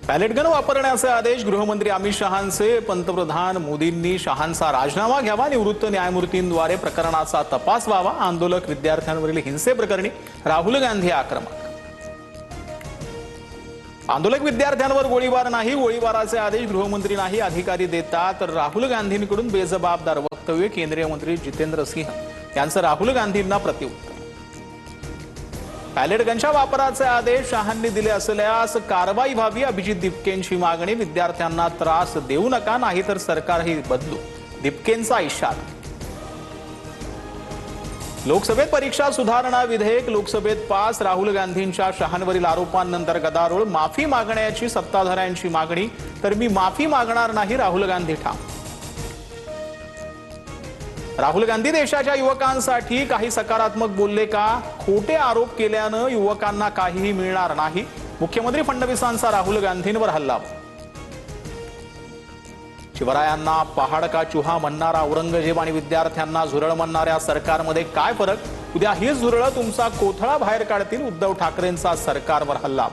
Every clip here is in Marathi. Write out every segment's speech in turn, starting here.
पॅलेट गन वापरण्याचे आदेश गृहमंत्री अमित शहांचे। पंतप्रधान मोदींनी शहांचा राजीनामा घ्यावा, निवृत्त न्यायमूर्तींद्वारे प्रकरणाचा तपास व्हावा। आंदोलक विद्यार्थ्यांवरील हिंसेप्रकरणी राहुल गांधी आक्रमक। आंदोलक विद्यार्थ्यांवर गोळीबार नाही, गोळीबाराचे आदेश गृहमंत्री नाही अधिकारी देतात। राहुल गांधींकडून बेजबाबदार वक्तव्य, केंद्रीय मंत्री जितेंद्र सिंह यांचं राहुल गांधींना प्रत्युत्तर। पॅलेट गनच्या वापराचे आदेश शहांनी दिले असल्यास कारवाई व्हावी, अभिजित दिपकेंची मागणी। विद्यार्थ्यांना त्रास देऊ नका, नाहीतर सरकारही बदलू, दिपकेंचा इशारा। लोकसभेत परीक्षा सुधारणा विधेयक लोकसभेत पास। राहुल गांधींच्या शहांवरील आरोपांनंतर गदारोळ, माफी मागण्याची सत्ताधाऱ्यांची मागणी, तर मी माफी मागणार नाही, राहुल गांधी ठाम। राहुल गांधी देशाच्या युवकांसाठी काही सकारात्मक बोलले का? खोटे आरोप केल्यानं युवकांना काहीही मिळणार नाही, मुख्यमंत्री फडणवीसांचा राहुल गांधींवर हल्ला। शिवरायांना पहाड का चुहा म्हणणारा औरंगजेब आणि विद्यार्थ्यांना झुरळ म्हणणाऱ्या सरकारमध्ये काय फरक? उद्या ही झुरळ तुमचा कोथळा बाहेर काढतील, उद्धव ठाकरेंचा सरकारवर हल्ला।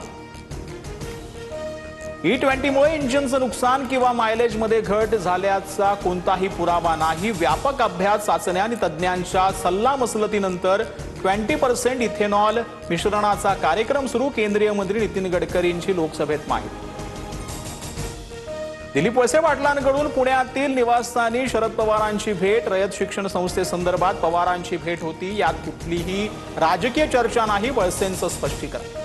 E20 मुळे इंजिनचं नुकसान किंवा मायलेजमध्ये घट झाल्याचा कोणताही पुरावा नाही। व्यापक अभ्यास, चाचण्या आणि तज्ज्ञांच्या सल्लामसलतीनंतर 20% इथेनॉल मिश्रणाचा कार्यक्रम सुरू। केंद्रीय मंत्री नितीन गडकरींची लोकसभेत माहिती। दिलीप वळसे पाटलांकडून पुण्यातील निवासस्थानी शरद पवारांची भेट। रयत शिक्षण संस्थेसंदर्भात पवारांची भेट होती, यात कुठलीही राजकीय चर्चा नाही, वळसेंचं स्पष्टीकरण।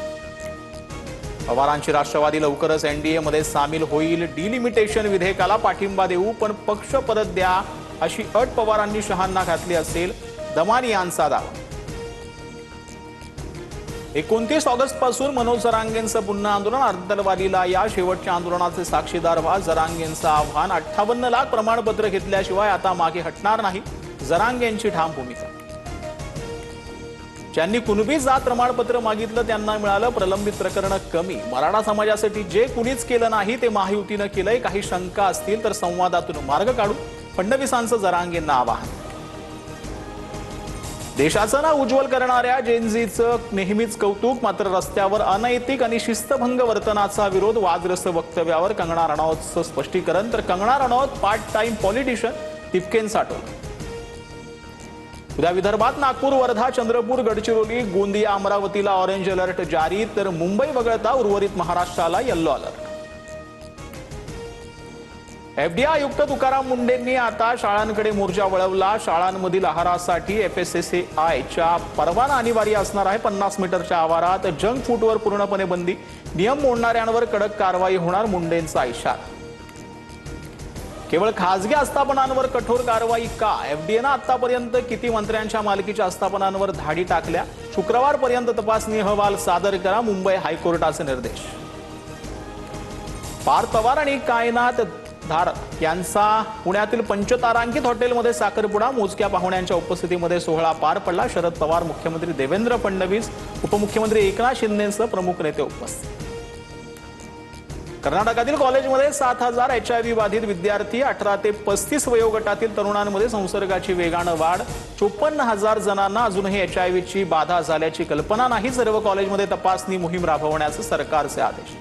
पवारांची राष्ट्रवादी लवकरच NDA मध्ये सामील होईल। डिलिमिटेशन विधेयकाला पाठिंबा देऊ, पण पक्ष परत द्या, अशी अट पवारांनी शहांना घातली असेल, दमानी यांचा दावा। 29 ऑगस्ट पासून मनोज जरांगेंचं पुन्हा आंदोलन। अर्धतलवारीला या, शेवटच्या आंदोलनाचे साक्षीदार व्हा, जरांगेंचं आव्हान। 58 लाख प्रमाणपत्र घेतल्याशिवाय आता मागे हटणार नाही, जरांगेंची ठाम भूमिका। ज्यांनी कुणबी जात प्रमाणपत्र मागितलं त्यांना मिळालं, प्रलंबित प्रकरण कमी। मराठा समाजासाठी जे कुणीच केलं नाही ते महायुतीनं केलंय, काही शंका असतील तर संवादातून मार्ग काढू, फडणवीसांचं जरांगेंना आवाहन। देशाचं नाव उज्ज्वल करणाऱ्या जेनझीचं नेहमीच कौतुक, मात्र रस्त्यावर अनैतिक आणि शिस्तभंग वर्तनाचा विरोध। वादग्रस्त वक्तव्यावर कंगना रनौतचं स्पष्टीकरण, तर Kangana Ranaut part time politician, दिपकेंचा टोला। उद्या विदर्भात नागपूर, वर्धा, चंद्रपूर, गडचिरोली, गोंदिया, अमरावतीला ऑरेंज अलर्ट जारी, तर मुंबई वगळता उर्वरित महाराष्ट्राला येलो अलर्ट। FDI आयुक्त तुकाराम मुंडेंनी आता शाळांकडे मोर्चा वळवला। शाळांमधील आहारासाठी FSSAIच्या परवाना अनिवार्य असणार आहे। 50 मीटरच्या आवारात जंक फूडवर पूर्णपणे बंदी, नियम मोडणाऱ्यांवर कडक कारवाई होणार, मुंडेंचा इशारा। केवळ खासगी आस्थापनांवर कठोर कारवाई का? FDAनं आतापर्यंत किती मंत्र्यांच्या मालकीच्या आस्थापनांवर धाडी टाकल्या? शुक्रवारपर्यंत तपासणी अहवाल सादर करा, मुंबई हायकोर्टाचे निर्देश। पार्थ पवार आणि कायनात धारक यांचा पुण्यातील पंचतारांकित हॉटेलमध्ये साखरपुडा। मोजक्या पाहुण्यांच्या उपस्थितीमध्ये सोहळा पार पडला। शरद पवार, मुख्यमंत्री देवेंद्र फडणवीस, उपमुख्यमंत्री एकनाथ शिंदेंसह प्रमुख नेते उपस्थित। कर्नाटकातील कॉलेजमध्ये 7000 HIV बाधित विद्यार्थी। 18 ते 35 वयोगटातील तरुणांमध्ये संसर्गाची वेगानं वाढ। 54,000 जणांना अजूनही HIVची बाधा झाल्याची कल्पना नाही। सर्व कॉलेजमध्ये तपासणी मोहीम राबवण्याचे सरकारचे आदेश।